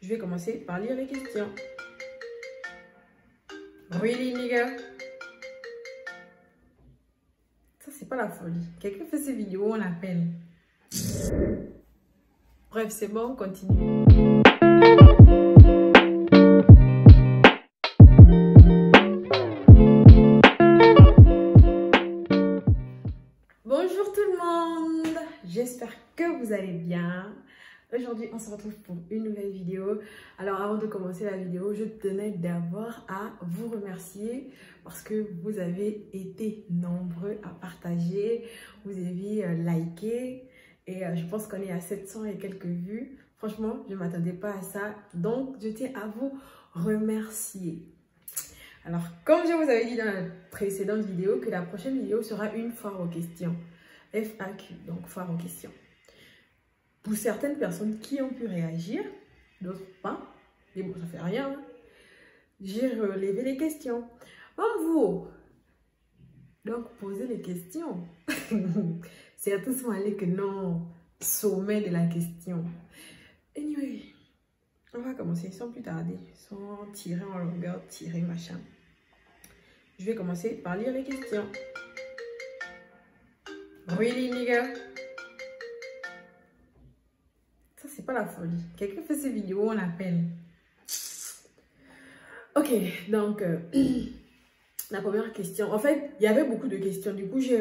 Je vais commencer par lire les questions. Really, nigga? Ça, c'est pas la folie. Quelqu'un fait ces vidéos, on l'appelle. Bref, c'est bon, on continue. Bonjour tout le monde, j'espère que vous allez bien. Aujourd'hui, on se retrouve pour une nouvelle vidéo. Alors, avant de commencer la vidéo, je tenais d'abord à vous remercier parce que vous avez été nombreux à partager, vous avez liké et je pense qu'on est à 700 et quelques vues. Franchement, je ne m'attendais pas à ça, donc je tiens à vous remercier. Alors, comme je vous avais dit dans la précédente vidéo, que la prochaine vidéo sera une foire aux questions. FAQ, donc foire aux questions. Pour certaines personnes qui ont pu réagir, d'autres pas. Mais bon, ça fait rien. Hein. J'ai relevé les questions. Comme vous. Donc, posez les questions. Certains sont allés que non, sommet de la question. Anyway, on va commencer sans plus tarder, sans tirer en longueur, tirer machin. Je vais commencer par lire les questions. Really, nigga? Ça, c'est pas la folie. Quelqu'un fait ces vidéos, on l'appelle. Ok, donc, la première question. En fait, il y avait beaucoup de questions. Du coup, j'ai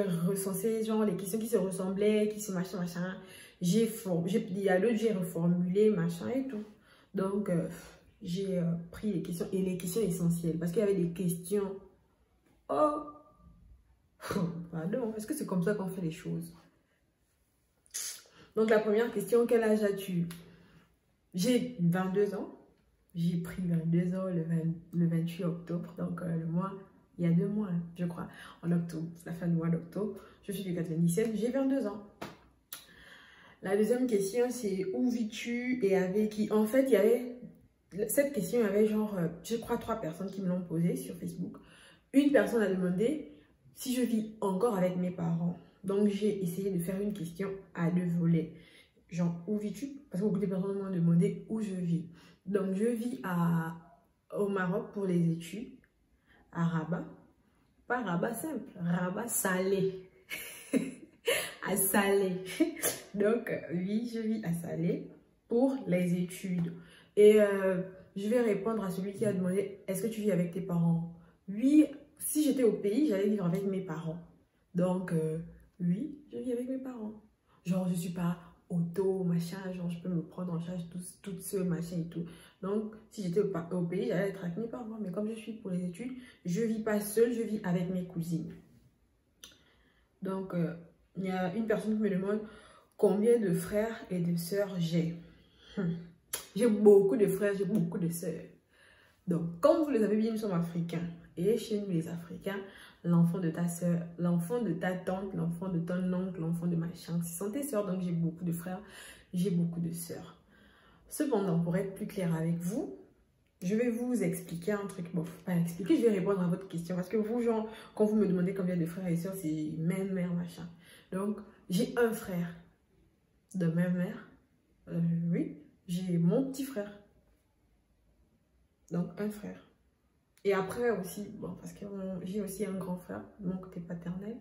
recensé genre les questions qui se ressemblaient, qui se machin. Il y a d'autres, j'ai reformulé, machin et tout. Donc, j'ai pris les questions et les questions essentielles. Parce qu'il y avait des questions. Oh! Pardon, est-ce que c'est comme ça qu'on fait les choses? Donc, la première question, quel âge as-tu? J'ai 22 ans. J'ai pris 22 ans le 28 octobre. Donc, le mois, il y a 2 mois, hein, je crois, en octobre, la fin du mois d'octobre. Je suis du 97, j'ai 22 ans. La deuxième question, c'est où vis-tu et avec qui? En fait, il y avait... Cette question, il y avait genre, je crois, 3 personnes qui me l'ont posée sur Facebook. Une personne a demandé si je vis encore avec mes parents. Donc, j'ai essayé de faire une question à 2 volets. Genre, où vis-tu? Parce que beaucoup de personnes m'ont demandé où je vis. Donc, je vis au Maroc pour les études, à Rabat. Pas Rabat simple, Rabat Salé. À Salé. Donc, oui, je vis à Salé pour les études. Et je vais répondre à celui qui a demandé, est-ce que tu vis avec tes parents? Oui, si j'étais au pays, j'allais vivre avec mes parents. Donc, oui, je vis avec mes parents. Genre, je ne suis pas auto, machin, genre, je peux me prendre en charge toute seule, machin et tout. Donc, si j'étais au pays, j'allais être avec mes parents. Mais comme je suis pour les études, je ne vis pas seule, je vis avec mes cousines. Donc, il y a une personne qui me demande combien de frères et de sœurs j'ai. J'ai beaucoup de frères, j'ai beaucoup de sœurs. Donc, comme vous le savez bien, nous sommes africains. Et chez nous, les Africains, l'enfant de ta soeur, l'enfant de ta tante, l'enfant de ton oncle, l'enfant de machin, ce sont tes soeurs. Donc, j'ai beaucoup de frères, j'ai beaucoup de sœurs. Cependant, pour être plus clair avec vous, je vais vous expliquer un truc. Bon, pas expliquer, je vais répondre à votre question. Parce que vous, genre, quand vous me demandez combien de frères et sœurs, c'est même mère, machin. Donc, j'ai un frère de même mère. Oui, j'ai mon petit frère. Donc, un frère. Et après aussi, bon, parce que j'ai aussi un grand frère de mon côté paternel.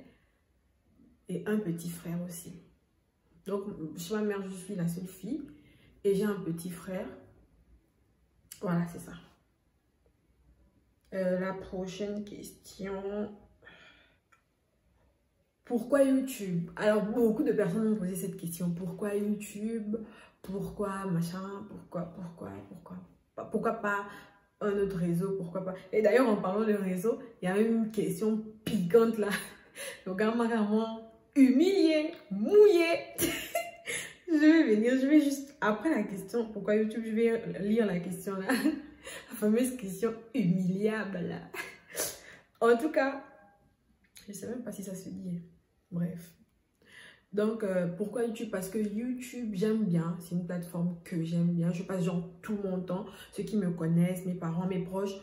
Et un petit frère aussi. Donc, chez ma mère, je suis la seule fille. Et j'ai un petit frère. Voilà, c'est ça. La prochaine question. Pourquoi YouTube? Alors, beaucoup de personnes m'ont posé cette question. Pourquoi YouTube? Pourquoi machin? Pourquoi pas un autre réseau? Pourquoi pas? Et d'ailleurs, en parlant de réseau, il y a même une question piquante là. Le gars m'a vraiment humilié, mouillé. Je vais venir, je vais juste, après la question, pourquoi YouTube, je vais lire la question là. La fameuse question humiliable là. En tout cas, je ne sais même pas si ça se dit. Bref. Donc, pourquoi YouTube? Parce que YouTube, j'aime bien. C'est une plateforme que j'aime bien. Je passe genre tout mon temps. Ceux qui me connaissent, mes parents, mes proches,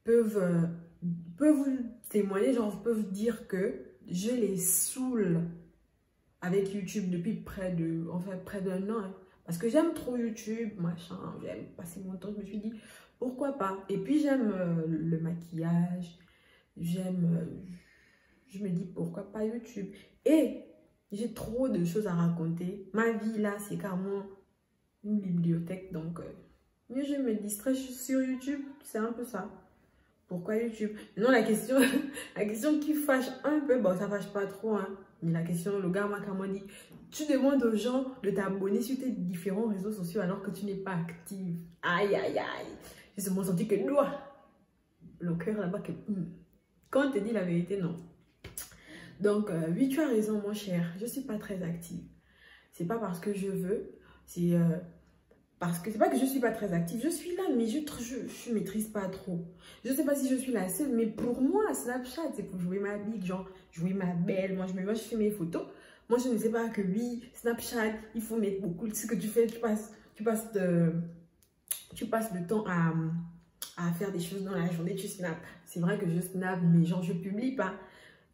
peuvent vous témoigner, genre peuvent dire que je les saoule avec YouTube depuis près d'un an. Hein. Parce que j'aime trop YouTube, machin, j'aime passer mon temps. Je me suis dit, pourquoi pas? Et puis j'aime le maquillage, j'aime... je me dis, pourquoi pas YouTube? Et j'ai trop de choses à raconter. Ma vie, là, c'est carrément une bibliothèque. Donc, je me distrais sur YouTube. C'est un peu ça. Pourquoi YouTube? Non, la question, la question qui fâche un peu, bon, ça fâche pas trop, hein. Mais la question, le gars m'a carrément dit, tu demandes aux gens de t'abonner sur tes différents réseaux sociaux alors que tu n'es pas active. Aïe, aïe, aïe. J'ai seulement senti que, le cœur là-bas, que, quand on te dit la vérité, non. Donc, oui, tu as raison, mon cher. Je ne suis pas très active. C'est pas parce que je veux. C'est parce que c'est pas que je ne suis pas très active. Je suis là, mais je ne maîtrise pas trop. Je ne sais pas si je suis la seule, mais pour moi, Snapchat, c'est pour jouer ma big, genre, jouer ma belle. Moi, je fais mes photos. Moi, je ne sais pas que oui, Snapchat, il faut mettre beaucoup. Ce que tu fais, tu passes le temps à faire des choses dans la journée, tu snaps. C'est vrai que je snap, mais genre, je publie pas.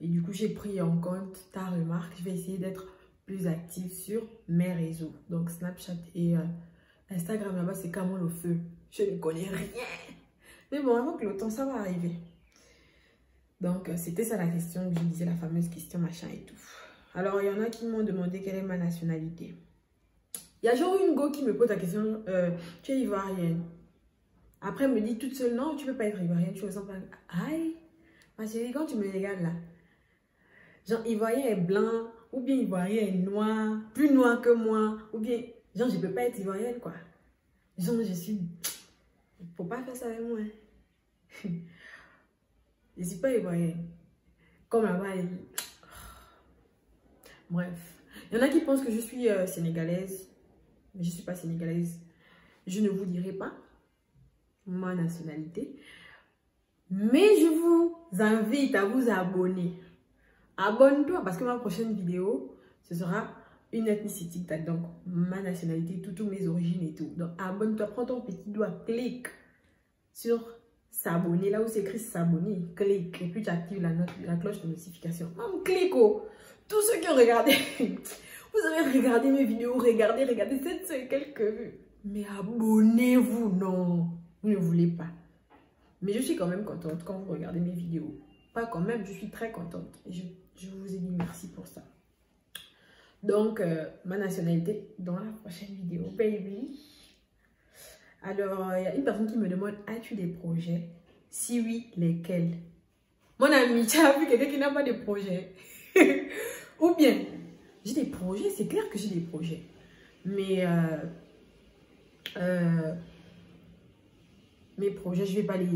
Et du coup, j'ai pris en compte ta remarque. Je vais essayer d'être plus active sur mes réseaux. Donc, Snapchat et Instagram, là-bas, c'est comme le feu. Je ne connais rien. Mais bon, avant que le temps, ça va arriver. Donc, c'était ça la question. Je disais la fameuse question, machin et tout. Alors, il y en a qui m'ont demandé quelle est ma nationalité. Il y a genre une go qui me pose la question, tu es ivoirienne. Après, elle me dit toute seule, non, tu ne peux pas être ivoirienne. Tu me sens pas... Aïe, ma chérie, quand tu me regardes là, genre, ivoirien est blanc, ou bien ivoirien est noir, plus noir que moi, ou bien, genre, je ne peux pas être ivoirienne, quoi. Genre, je suis... Faut pas faire ça avec moi, hein. Je ne suis pas ivoirienne. Comme là-bas, bref. Il y en a qui pensent que je suis sénégalaise, mais je ne suis pas sénégalaise. Je ne vous dirai pas ma nationalité, mais je vous invite à vous abonner. Abonne-toi parce que ma prochaine vidéo, ce sera une ethnicity, donc ma nationalité, toutes mes origines et tout. Donc abonne-toi, prends ton petit doigt, clique sur s'abonner, là où c'est écrit s'abonner, clique et puis tu actives la cloche de notification. Clique, oh. Tous ceux qui ont regardé, vous avez regardé mes vidéos, regardez, c'est quelques vues. Mais abonnez-vous, non, vous ne voulez pas. Mais je suis quand même contente quand vous regardez mes vidéos. Pas quand même, je suis très contente. Et je vous ai dit merci pour ça. Donc, ma nationalité dans la prochaine vidéo, baby. Alors, il y a une personne qui me demande, as-tu des projets? Si oui, lesquels? Mon ami, tu as vu quelqu'un qui n'a pas de projets? Ou bien, j'ai des projets, c'est clair que j'ai des projets. Mais, mes projets, je ne vais pas les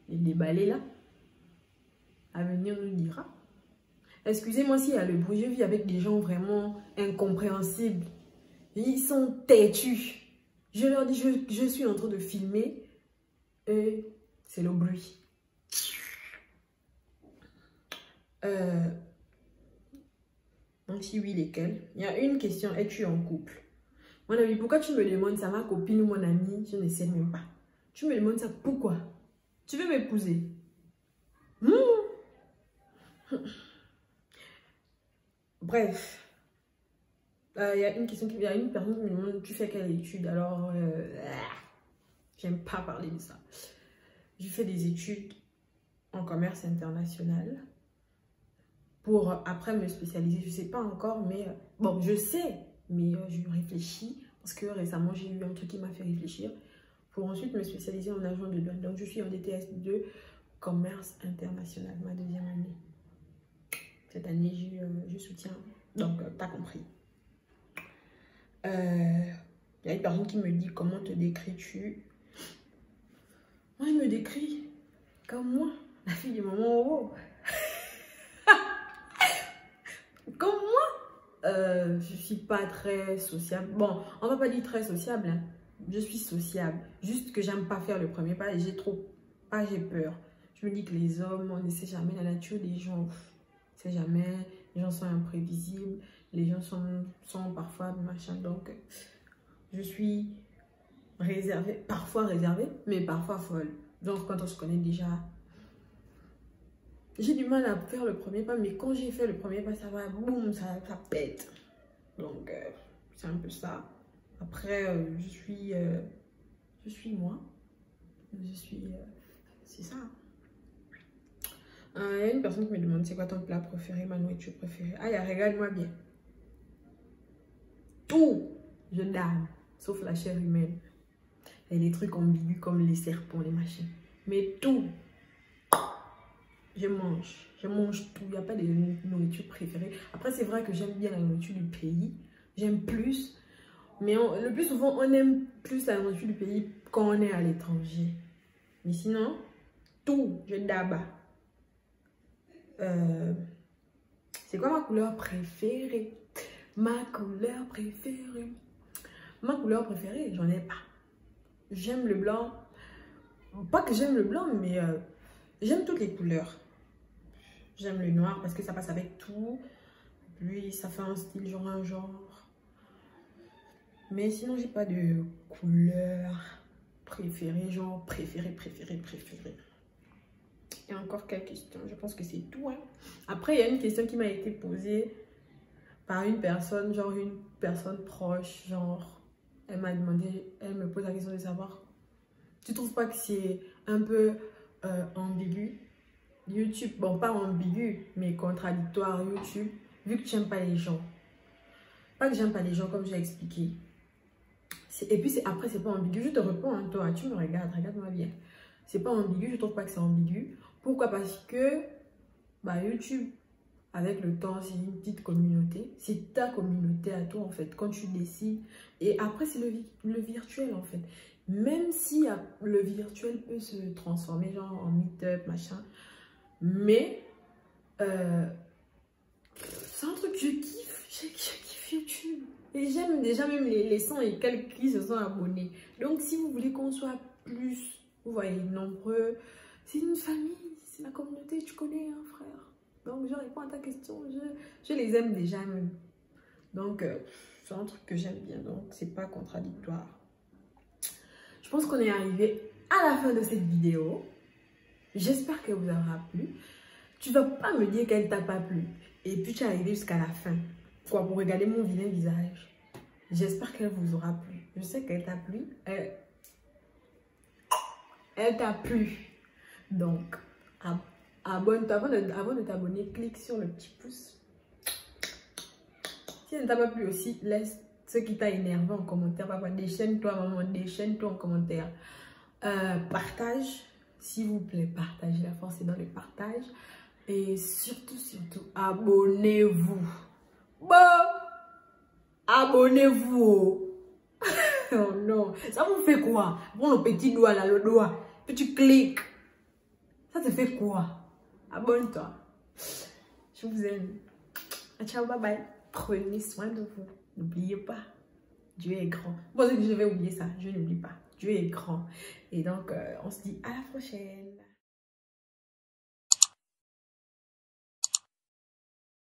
déballer là. L'avenir nous dira. Excusez-moi s'il y a le bruit, je vis avec des gens vraiment incompréhensibles. Ils sont têtus. Je leur dis, je suis en train de filmer et c'est le bruit. Donc si oui, lesquels? Il y a une question, es-tu en couple? Mon ami, pourquoi tu me demandes ça, ma copine ou mon ami? Je ne sais même pas. Tu me demandes ça, pourquoi? Tu veux m'épouser? Bref. Il y a une question il y a une personne qui me demande, tu fais quelle étude? Alors, j'aime pas parler de ça. Je fais des études en commerce international pour après me spécialiser. Je sais pas encore, mais bon, je sais, mais je réfléchis parce que récemment, j'ai eu un truc qui m'a fait réfléchir pour ensuite me spécialiser en agent de douane. Donc, je suis en DTS de commerce international, ma deuxième année. Cette année, je soutiens. Donc, tu as compris. Il y a une personne qui me dit, comment te décris-tu? Moi, je me décris comme moi, la fille du maman Owo. Comme moi, je suis pas très sociable. Bon, on va pas dire très sociable, hein. Je suis sociable. Juste que j'aime pas faire le premier pas et j'ai peur. Je me dis que les hommes, on ne sait jamais la nature des gens. On ne sait jamais. Les gens sont imprévisibles. Les gens sont parfois machin. Donc, je suis réservée. Parfois réservée, mais parfois folle. Donc, quand on se connaît déjà, j'ai du mal à faire le premier pas. Mais quand j'ai fait le premier pas, ça va, boum, ça pète. Donc, c'est un peu ça. Après, je suis moi. C'est ça. Il y a une personne qui me demande c'est quoi ton plat préféré, ma nourriture préférée. Ah, regarde-moi bien. Tout, je donne, sauf la chair humaine. Et les trucs ambigus comme les serpents, les machins. Mais tout, je mange tout. Il n'y a pas de nourriture préférée. Après, c'est vrai que j'aime bien la nourriture du pays. J'aime plus. Mais le plus souvent, on aime plus la nourriture du pays quand on est à l'étranger. Mais sinon, tout, je d'abats. C'est quoi ma couleur préférée? Ma couleur préférée. Ma couleur préférée, j'en ai pas. J'aime le blanc. Pas que j'aime le blanc, mais j'aime toutes les couleurs. J'aime le noir parce que ça passe avec tout. Lui, ça fait un style, genre un genre. Mais sinon, j'ai pas de couleur préférée, genre préférée. Il y a encore quelques questions. Je pense que c'est tout. Hein. Après, il y a une question qui m'a été posée par une personne, genre une personne proche, genre, elle m'a demandé, elle me pose la question de savoir, tu trouves pas que c'est un peu ambigu? YouTube, bon, pas ambigu, mais contradictoire, YouTube, vu que tu n'aimes pas les gens. Pas que j'aime pas les gens, comme j'ai expliqué. Et puis, après, c'est pas ambigu. Je te réponds, hein, toi, tu me regardes, regarde-moi bien. C'est pas ambigu, je trouve pas que c'est ambigu. Pourquoi? Parce que, bah, YouTube, avec le temps, c'est une petite communauté. C'est ta communauté à toi, en fait, quand tu décides. Et après, c'est le virtuel, en fait. Même si le virtuel peut se transformer, genre, en meet-up, machin. Mais, c'est un truc que je kiffe. Je kiffe YouTube. Et j'aime déjà même les 100 et quelques qui se sont abonnés. Donc, si vous voulez qu'on soit plus, vous voyez, nombreux, c'est une famille, c'est la communauté, tu connais, hein, frère. Donc, je réponds à ta question. Je les aime déjà même. Donc, c'est un truc que j'aime bien. Donc, c'est pas contradictoire. Je pense qu'on est arrivé à la fin de cette vidéo. J'espère qu'elle vous aura plu. Tu vas pas me dire qu'elle t'a pas plu. Et puis, tu es arrivé jusqu'à la fin. Quoi, pour regarder mon vilain visage. J'espère qu'elle vous aura plu. Je sais qu'elle t'a plu. Elle t'a plu. Donc, abonne-toi. Avant de t'abonner, clique sur le petit pouce. Si elle ne t'a pas plu aussi, laisse ce qui t'a énervé en commentaire. Papa, déchaîne-toi, maman, déchaîne-toi en commentaire. Partage, s'il vous plaît, partagez. La force est dans le partage. Et surtout, abonnez-vous. Bon, abonnez-vous. Oh non, ça vous fait quoi? Prends le petit doigt là, le doigt. Puis tu cliques. Ça te fait quoi? Abonne-toi. Je vous aime. Ciao, bye bye. Prenez soin de vous. N'oubliez pas, Dieu est grand. Bon, je vais oublier ça. Je n'oublie pas. Dieu est grand. Et donc, on se dit à la prochaine.